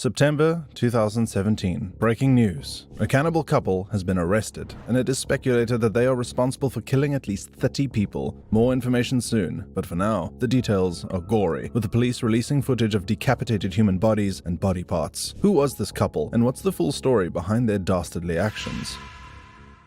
September 2017. Breaking news. A cannibal couple has been arrested, and it is speculated that they are responsible for killing at least 30 people. More information soon, but for now, the details are gory, with the police releasing footage of decapitated human bodies and body parts. Who was this couple, and what's the full story behind their dastardly actions?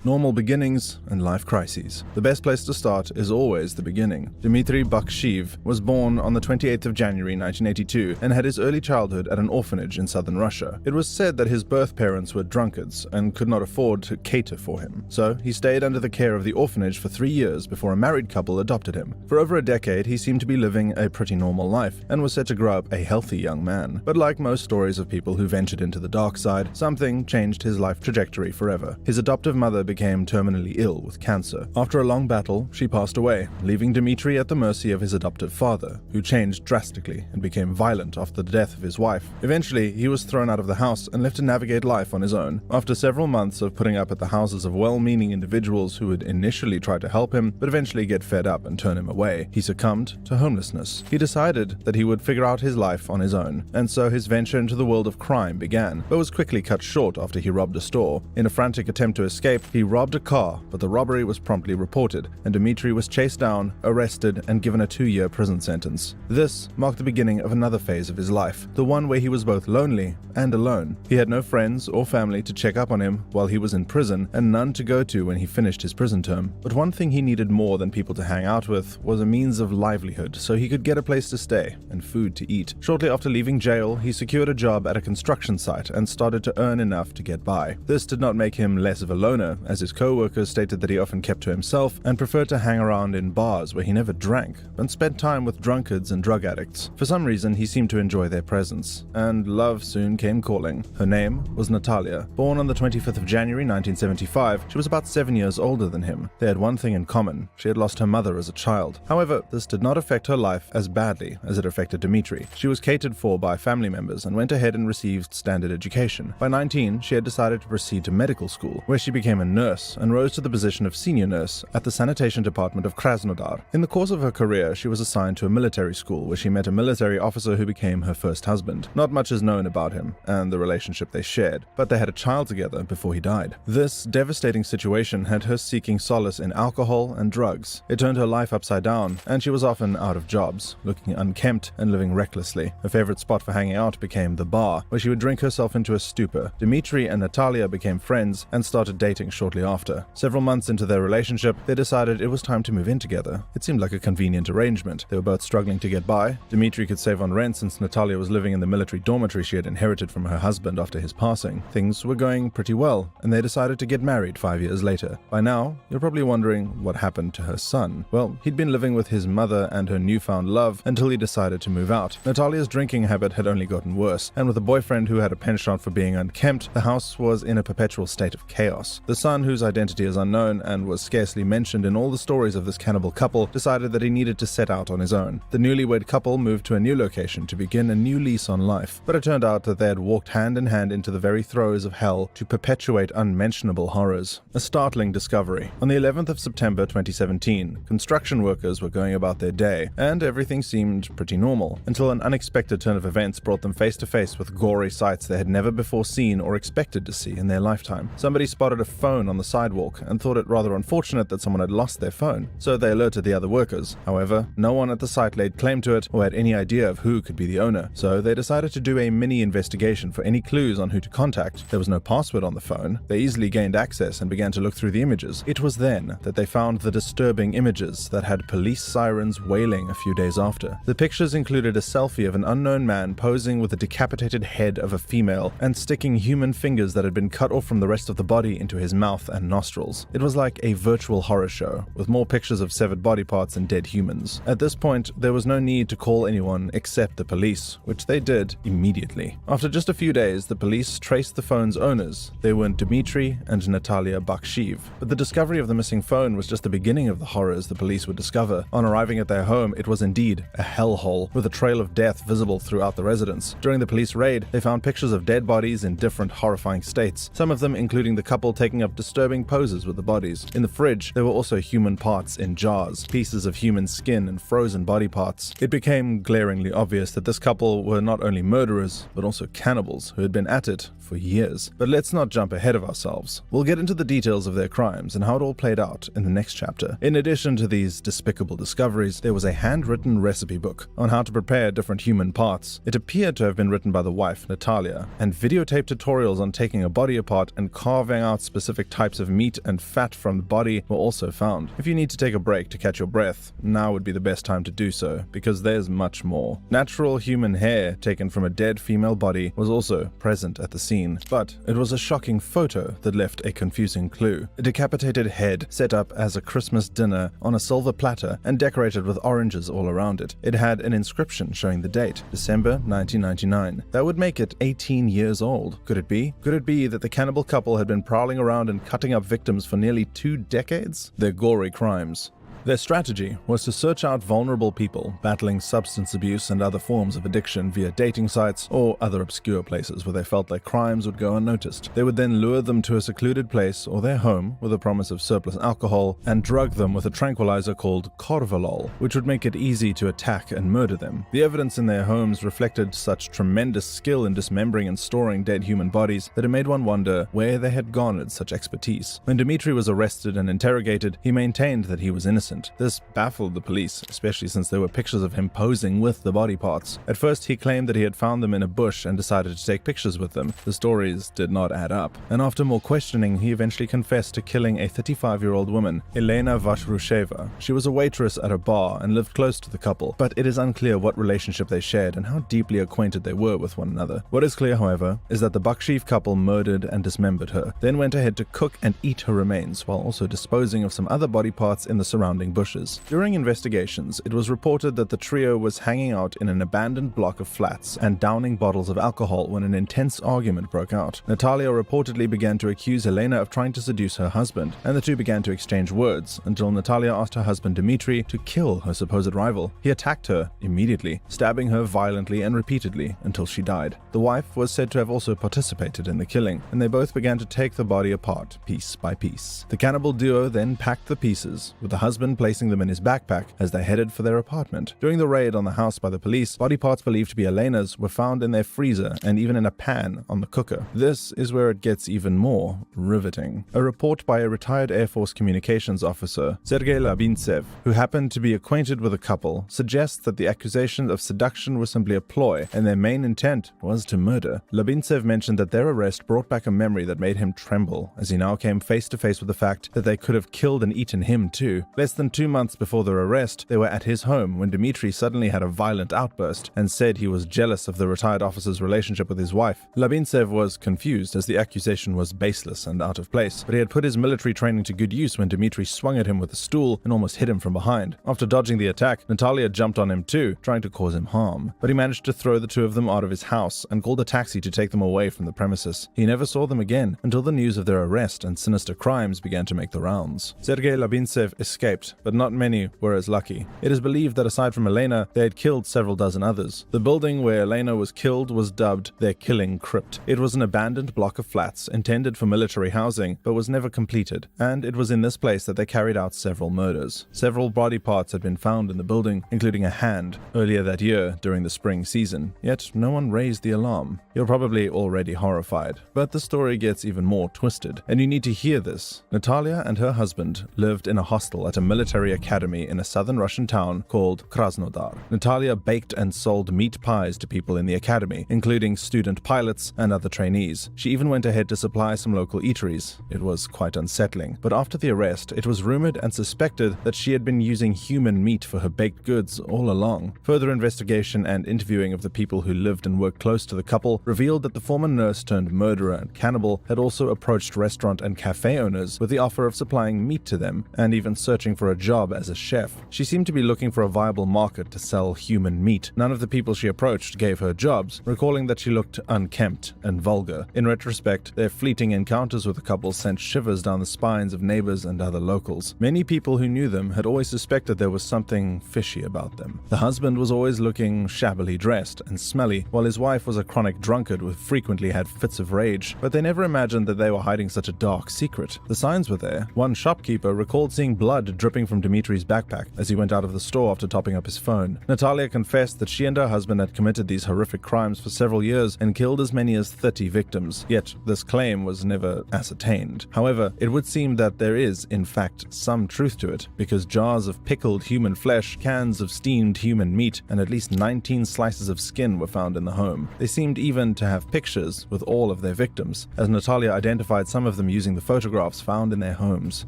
Normal beginnings and life crises. The best place to start is always the beginning. Dmitry Bakshiv was born on the 28th of January 1982 and had his early childhood at an orphanage in southern Russia. It was said that his birth parents were drunkards and could not afford to cater for him. So he stayed under the care of the orphanage for 3 years before a married couple adopted him. For over a decade, he seemed to be living a pretty normal life and was set to grow up a healthy young man. But like most stories of people who ventured into the dark side, something changed his life trajectory forever. His adoptive mother became terminally ill with cancer. After a long battle, she passed away, leaving Dmitry at the mercy of his adoptive father, who changed drastically and became violent after the death of his wife. Eventually, he was thrown out of the house and left to navigate life on his own. After several months of putting up at the houses of well-meaning individuals who would initially try to help him, but eventually get fed up and turn him away, he succumbed to homelessness. He decided that he would figure out his life on his own, and so his venture into the world of crime began, but was quickly cut short after he robbed a store. In a frantic attempt to escape, he robbed a car, but the robbery was promptly reported, and Dmitry was chased down, arrested, and given a 2-year prison sentence. This marked the beginning of another phase of his life, the one where he was both lonely and alone. He had no friends or family to check up on him while he was in prison, and none to go to when he finished his prison term. But one thing he needed more than people to hang out with was a means of livelihood, so he could get a place to stay and food to eat. Shortly after leaving jail, he secured a job at a construction site and started to earn enough to get by. This did not make him less of a loner, as his co-workers stated that he often kept to himself and preferred to hang around in bars where he never drank, but spent time with drunkards and drug addicts. For some reason, he seemed to enjoy their presence, and love soon came calling. Her name was Natalia. Born on the 25th of January 1975, she was about 7 years older than him. They had one thing in common: she had lost her mother as a child. However, this did not affect her life as badly as it affected Dmitry. She was catered for by family members and went ahead and received standard education. By 19, she had decided to proceed to medical school, where she became a nurse and rose to the position of senior nurse at the sanitation department of Krasnodar. In the course of her career, she was assigned to a military school where she met a military officer who became her first husband. Not much is known about him and the relationship they shared, but they had a child together before he died. This devastating situation had her seeking solace in alcohol and drugs. It turned her life upside down, and she was often out of jobs, looking unkempt and living recklessly. Her favorite spot for hanging out became the bar, where she would drink herself into a stupor. Dmitry and Natalia became friends and started dating shortly after. Several months into their relationship, they decided it was time to move in together. It seemed like a convenient arrangement. They were both struggling to get by. Dmitry could save on rent since Natalia was living in the military dormitory she had inherited from her husband after his passing. Things were going pretty well, and they decided to get married 5 years later. By now, you're probably wondering what happened to her son. Well, he'd been living with his mother and her newfound love until he decided to move out. Natalia's drinking habit had only gotten worse, and with a boyfriend who had a penchant for being unkempt, the house was in a perpetual state of chaos. The son, whose identity is unknown and was scarcely mentioned in all the stories of this cannibal couple, decided that he needed to set out on his own. The newlywed couple moved to a new location to begin a new lease on life, but it turned out that they had walked hand in hand into the very throes of hell to perpetuate unmentionable horrors. A startling discovery. On the 11th of September 2017, construction workers were going about their day, and everything seemed pretty normal, until an unexpected turn of events brought them face to face with gory sights they had never before seen or expected to see in their lifetime. Somebody spotted a phone on the sidewalk and thought it rather unfortunate that someone had lost their phone, so they alerted the other workers. However, no one at the site laid claim to it or had any idea of who could be the owner, so they decided to do a mini investigation for any clues on who to contact. There was no password on the phone. They easily gained access and began to look through the images. It was then that they found the disturbing images that had police sirens wailing a few days after. The pictures included a selfie of an unknown man posing with the decapitated head of a female and sticking human fingers that had been cut off from the rest of the body into his mouth and nostrils. It was like a virtual horror show, with more pictures of severed body parts and dead humans. At this point, there was no need to call anyone except the police, which they did immediately. After just a few days, the police traced the phone's owners. They were Dmitry and Natalia Bakshiv. But the discovery of the missing phone was just the beginning of the horrors the police would discover. On arriving at their home, it was indeed a hellhole, with a trail of death visible throughout the residence. During the police raid, they found pictures of dead bodies in different horrifying states, some of them including the couple taking up disturbing poses with the bodies. In the fridge, there were also human parts in jars, pieces of human skin and frozen body parts. It became glaringly obvious that this couple were not only murderers, but also cannibals who had been at it for years. But let's not jump ahead of ourselves. We'll get into the details of their crimes and how it all played out in the next chapter. In addition to these despicable discoveries, there was a handwritten recipe book on how to prepare different human parts. It appeared to have been written by the wife, Natalia, and videotape tutorials on taking a body apart and carving out specific types of meat and fat from the body were also found. If you need to take a break to catch your breath, now would be the best time to do so, because there's much more. Natural human hair taken from a dead female body was also present at the scene, but it was a shocking photo that left a confusing clue. A decapitated head set up as a Christmas dinner on a silver platter and decorated with oranges all around it. It had an inscription showing the date, December 1999. That would make it 18 years old. Could it be? Could it be that the cannibal couple had been prowling around and cutting up victims for nearly 2 decades? Their gory crimes. Their strategy was to search out vulnerable people battling substance abuse and other forms of addiction via dating sites or other obscure places where they felt their crimes would go unnoticed. They would then lure them to a secluded place or their home with a promise of surplus alcohol and drug them with a tranquilizer called Corvalol, which would make it easy to attack and murder them. The evidence in their homes reflected such tremendous skill in dismembering and storing dead human bodies that it made one wonder where they had garnered such expertise. When Dmitri was arrested and interrogated, he maintained that he was innocent. This baffled the police, especially since there were pictures of him posing with the body parts. At first, he claimed that he had found them in a bush and decided to take pictures with them. The stories did not add up, and after more questioning, he eventually confessed to killing a 35-year-old woman, Elena Vashrusheva. She was a waitress at a bar and lived close to the couple, but it is unclear what relationship they shared and how deeply acquainted they were with one another. What is clear, however, is that the Bakshiv couple murdered and dismembered her, then went ahead to cook and eat her remains while also disposing of some other body parts in the surrounding bushes. During investigations, it was reported that the trio was hanging out in an abandoned block of flats and downing bottles of alcohol when an intense argument broke out. Natalia reportedly began to accuse Elena of trying to seduce her husband, and the two began to exchange words until Natalia asked her husband Dmitri to kill her supposed rival. He attacked her immediately, stabbing her violently and repeatedly until she died. The wife was said to have also participated in the killing, and they both began to take the body apart piece by piece. The cannibal duo then packed the pieces, with the husband placing them in his backpack as they headed for their apartment. During the raid on the house by the police, body parts believed to be Elena's were found in their freezer and even in a pan on the cooker. This is where it gets even more riveting. A report by a retired Air Force communications officer, Sergei Labintsev, who happened to be acquainted with the couple, suggests that the accusation of seduction was simply a ploy and their main intent was to murder. Labintsev mentioned that their arrest brought back a memory that made him tremble as he now came face to face with the fact that they could have killed and eaten him too. Less than 2 months before their arrest, they were at his home when Dmitri suddenly had a violent outburst and said he was jealous of the retired officer's relationship with his wife. Labintsev was confused as the accusation was baseless and out of place, but he had put his military training to good use when Dmitri swung at him with a stool and almost hit him from behind. After dodging the attack, Natalia jumped on him too, trying to cause him harm, but he managed to throw the two of them out of his house and called a taxi to take them away from the premises. He never saw them again until the news of their arrest and sinister crimes began to make the rounds. Sergei Labintsev escaped, but not many were as lucky. It is believed that aside from Elena, they had killed several dozen others. The building where Elena was killed was dubbed their killing crypt. It was an abandoned block of flats intended for military housing, but was never completed, and it was in this place that they carried out several murders. Several body parts had been found in the building, including a hand, earlier that year during the spring season, yet no one raised the alarm. You're probably already horrified, but the story gets even more twisted, and you need to hear this. Natalia and her husband lived in a hostel at a military academy in a southern Russian town called Krasnodar. Natalia baked and sold meat pies to people in the academy, including student pilots and other trainees. She even went ahead to supply some local eateries. It was quite unsettling, but after the arrest, it was rumored and suspected that she had been using human meat for her baked goods all along. Further investigation and interviewing of the people who lived and worked close to the couple revealed that the former nurse turned murderer and cannibal had also approached restaurant and cafe owners with the offer of supplying meat to them and even searching for for a job as a chef. She seemed to be looking for a viable market to sell human meat. None of the people she approached gave her jobs, recalling that she looked unkempt and vulgar. In retrospect, their fleeting encounters with the couple sent shivers down the spines of neighbors and other locals. Many people who knew them had always suspected there was something fishy about them. The husband was always looking shabbily dressed and smelly, while his wife was a chronic drunkard who frequently had fits of rage, but they never imagined that they were hiding such a dark secret. The signs were there. One shopkeeper recalled seeing blood dripping from Dimitri's backpack as he went out of the store after topping up his phone. Natalia confessed that she and her husband had committed these horrific crimes for several years and killed as many as 30 victims, yet this claim was never ascertained. However, it would seem that there is, in fact, some truth to it, because jars of pickled human flesh, cans of steamed human meat, and at least 19 slices of skin were found in the home. They seemed even to have pictures with all of their victims, as Natalia identified some of them using the photographs found in their homes.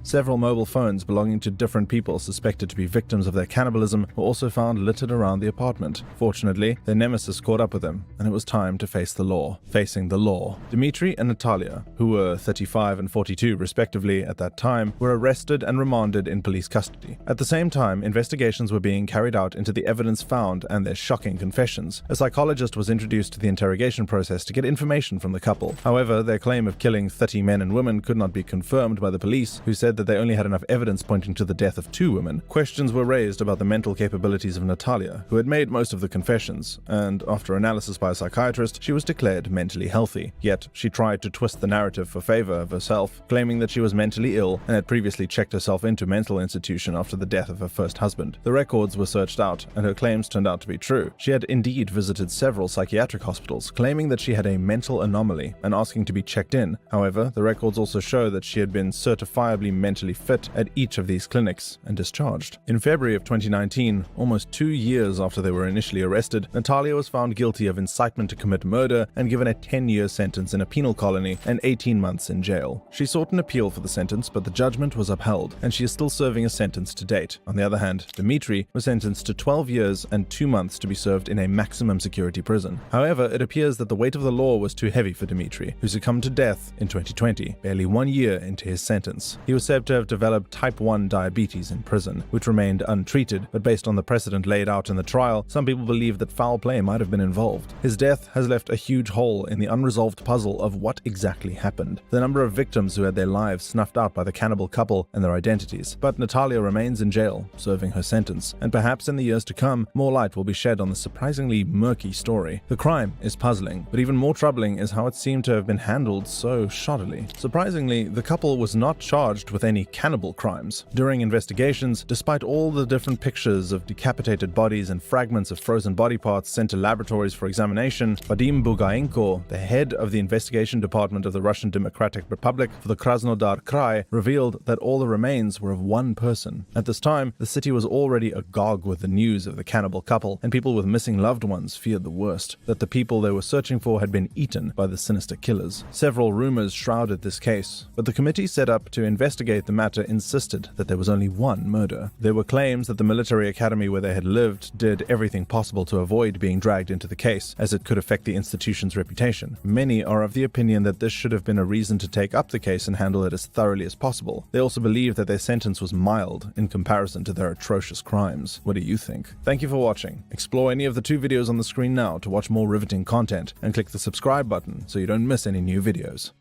Several mobile phones belonging to different people suspected to be victims of their cannibalism were also found littered around the apartment. Fortunately, their nemesis caught up with them, and it was time to face the law. Facing the law. Dimitri and Natalia, who were 35 and 42 respectively at that time, were arrested and remanded in police custody. At the same time, investigations were being carried out into the evidence found and their shocking confessions. A psychologist was introduced to the interrogation process to get information from the couple. However, their claim of killing 30 men and women could not be confirmed by the police, who said that they only had enough evidence pointing to the death of 2 women. Questions were raised about the mental capabilities of Natalia, who had made most of the confessions, and after analysis by a psychiatrist, she was declared mentally healthy. Yet, she tried to twist the narrative for favor of herself, claiming that she was mentally ill and had previously checked herself into a mental institution after the death of her first husband. The records were searched out, and her claims turned out to be true. She had indeed visited several psychiatric hospitals, claiming that she had a mental anomaly and asking to be checked in. However, the records also show that she had been certifiably mentally fit at each of these clinics and discharged. In February of 2019, almost 2 years after they were initially arrested, Natalia was found guilty of incitement to commit murder and given a 10-year sentence in a penal colony and 18 months in jail. She sought an appeal for the sentence, but the judgment was upheld, and she is still serving a sentence to date. On the other hand, Dimitri was sentenced to 12 years and 2 months to be served in a maximum security prison. However, it appears that the weight of the law was too heavy for Dimitri, who succumbed to death in 2020, barely 1 year into his sentence. He was said to have developed type 1 diabetes in prison, which remained untreated, but based on the precedent laid out in the trial, some people believe that foul play might have been involved. His death has left a huge hole in the unresolved puzzle of what exactly happened. The number of victims who had their lives snuffed out by the cannibal couple and their identities. But Natalia remains in jail, serving her sentence, and perhaps in the years to come, more light will be shed on the surprisingly murky story. The crime is puzzling, but even more troubling is how it seemed to have been handled so shoddily. Surprisingly, the couple was not charged with any cannibal crimes. During investigations, despite all the different pictures of decapitated bodies and fragments of frozen body parts sent to laboratories for examination, Vadim Bugaenko, the head of the investigation department of the Russian Democratic Republic for the Krasnodar Krai, revealed that all the remains were of one person. At this time, the city was already agog with the news of the cannibal couple, and people with missing loved ones feared the worst, that the people they were searching for had been eaten by the sinister killers. Several rumors shrouded this case, but the committee set up to investigate the matter insisted that there was only one murder. There were claims that the military academy where they had lived did everything possible to avoid being dragged into the case, as it could affect the institution's reputation. Many are of the opinion that this should have been a reason to take up the case and handle it as thoroughly as possible. They also believe that their sentence was mild in comparison to their atrocious crimes. What do you think? Thank you for watching. Explore any of the 2 videos on the screen now to watch more riveting content, and click the subscribe button so you don't miss any new videos.